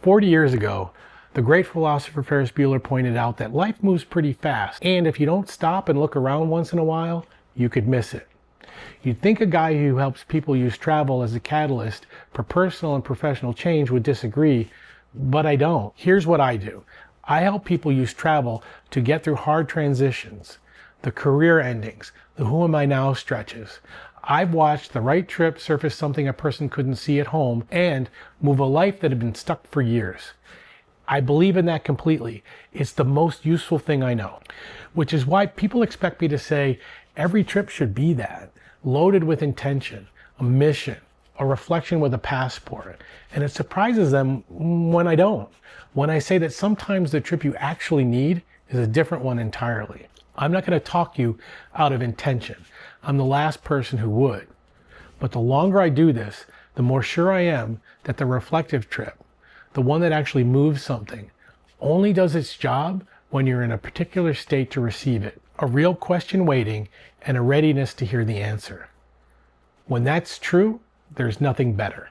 40 years ago, the great philosopher Ferris Bueller pointed out that life moves pretty fast, and if you don't stop and look around once in a while, you could miss it. You'd think a guy who helps people use travel as a catalyst for personal and professional change would disagree, but I don't. Here's what I do. I help people use travel to get through hard transitions, the career endings, the who am I now stretches. I've watched the right trip surface something a person couldn't see at home and move a life that had been stuck for years. I believe in that completely. It's the most useful thing I know, which is why people expect me to say every trip should be that, loaded with intention, a mission, a reflection with a passport. And it surprises them when I don't. When I say that sometimes the trip you actually need is a different one entirely. I'm not going to talk you out of intention. I'm the last person who would. But the longer I do this, the more sure I am that the reflective trip, the one that actually moves something, only does its job when you're in a particular state to receive it, a real question waiting and a readiness to hear the answer. When that's true, there's nothing better.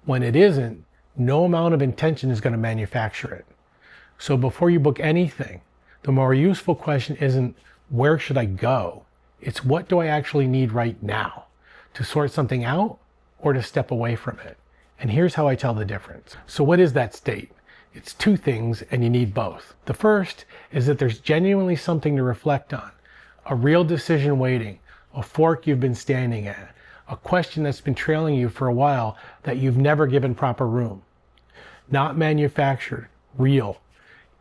When it isn't, no amount of intention is going to manufacture it. So before you book anything, the more useful question isn't where should I go? It's what do I actually need right now to sort something out or to step away from it? And here's how I tell the difference. So what is that state? It's two things and you need both. The first is that there's genuinely something to reflect on, a real decision waiting, a fork you've been standing at, a question that's been trailing you for a while that you've never given proper room. Not manufactured, real.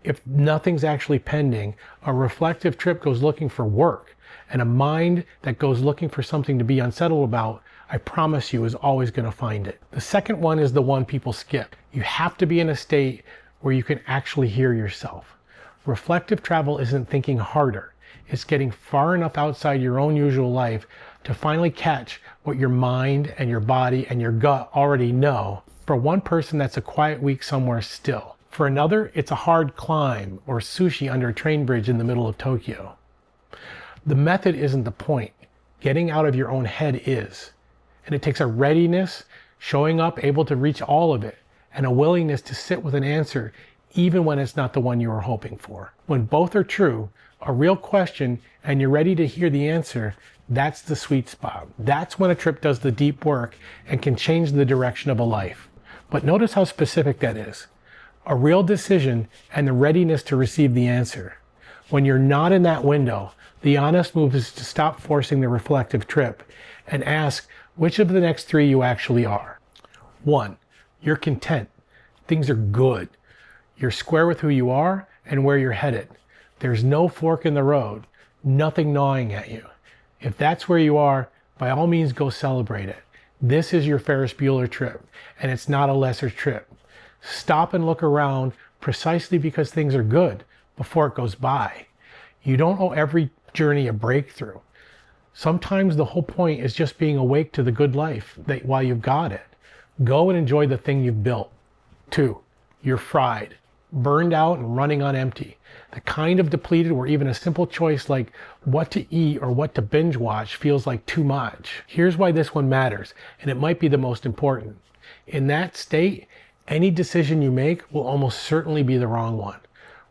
If nothing's actually pending, a reflective trip goes looking for work, and a mind that goes looking for something to be unsettled about, I promise you, is always going to find it. The second one is the one people skip. You have to be in a state where you can actually hear yourself. Reflective travel isn't thinking harder. It's getting far enough outside your own usual life to finally catch what your mind and your body and your gut already know. For one person, that's a quiet week somewhere still. For another, it's a hard climb or sushi under a train bridge in the middle of Tokyo. The method isn't the point. Getting out of your own head is. And it takes a readiness, showing up able to reach all of it, and a willingness to sit with an answer even when it's not the one you were hoping for. When both are true, a real question, and you're ready to hear the answer, that's the sweet spot. That's when a trip does the deep work and can change the direction of a life. But notice how specific that is. A real decision and the readiness to receive the answer. When you're not in that window, the honest move is to stop forcing the reflective trip and ask which of the next three you actually are. 1, you're content. Things are good. You're square with who you are and where you're headed. There's no fork in the road, nothing gnawing at you. If that's where you are, by all means go celebrate it. This is your Ferris Bueller trip, and it's not a lesser trip. Stop and look around precisely because things are good before it goes by. You don't owe every journey a breakthrough. Sometimes the whole point is just being awake to the good life that while you've got it. Go and enjoy the thing you've built. 2, you're fried, burned out and running on empty. The kind of depleted where even a simple choice like what to eat or what to binge watch feels like too much. Here's why this one matters, and it might be the most important. In that state, any decision you make will almost certainly be the wrong one.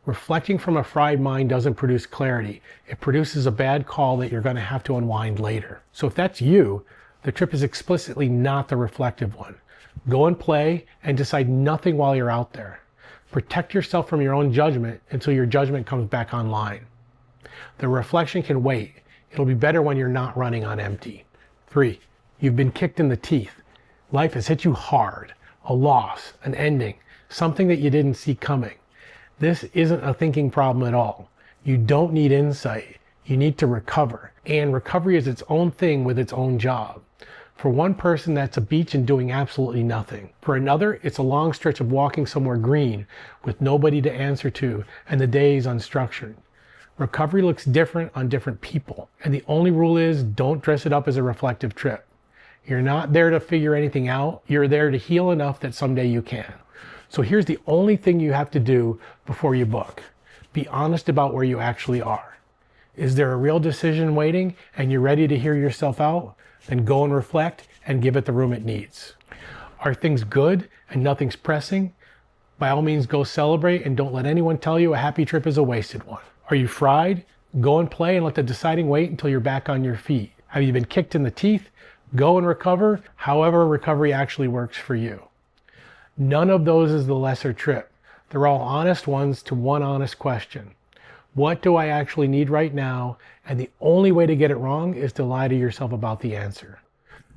Reflecting from a fried mind doesn't produce clarity. It produces a bad call that you're going to have to unwind later. So if that's you, the trip is explicitly not the reflective one. Go and play and decide nothing while you're out there. Protect yourself from your own judgment until your judgment comes back online. The reflection can wait. It'll be better when you're not running on empty. 3, you've been kicked in the teeth. Life has hit you hard. A loss, an ending, something that you didn't see coming. This isn't a thinking problem at all. You don't need insight. You need to recover. And recovery is its own thing with its own job. For one person, that's a beach and doing absolutely nothing. For another, it's a long stretch of walking somewhere green with nobody to answer to and the day is unstructured. Recovery looks different on different people. And the only rule is don't dress it up as a reflective trip. You're not there to figure anything out. You're there to heal enough that someday you can. So here's the only thing you have to do before you book. Be honest about where you actually are. Is there a real decision waiting and you're ready to hear yourself out? Then go and reflect and give it the room it needs. Are things good and nothing's pressing? By all means, go celebrate and don't let anyone tell you a happy trip is a wasted one. Are you fried? Go and play and let the deciding wait until you're back on your feet. Have you been kicked in the teeth? Go and recover, however recovery actually works for you. None of those is the lesser trip. They're all honest ones to one honest question. What do I actually need right now? And the only way to get it wrong is to lie to yourself about the answer.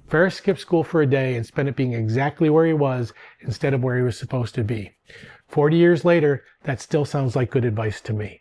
Ferris skipped school for a day and spent it being exactly where he was instead of where he was supposed to be. 40 years later, that still sounds like good advice to me.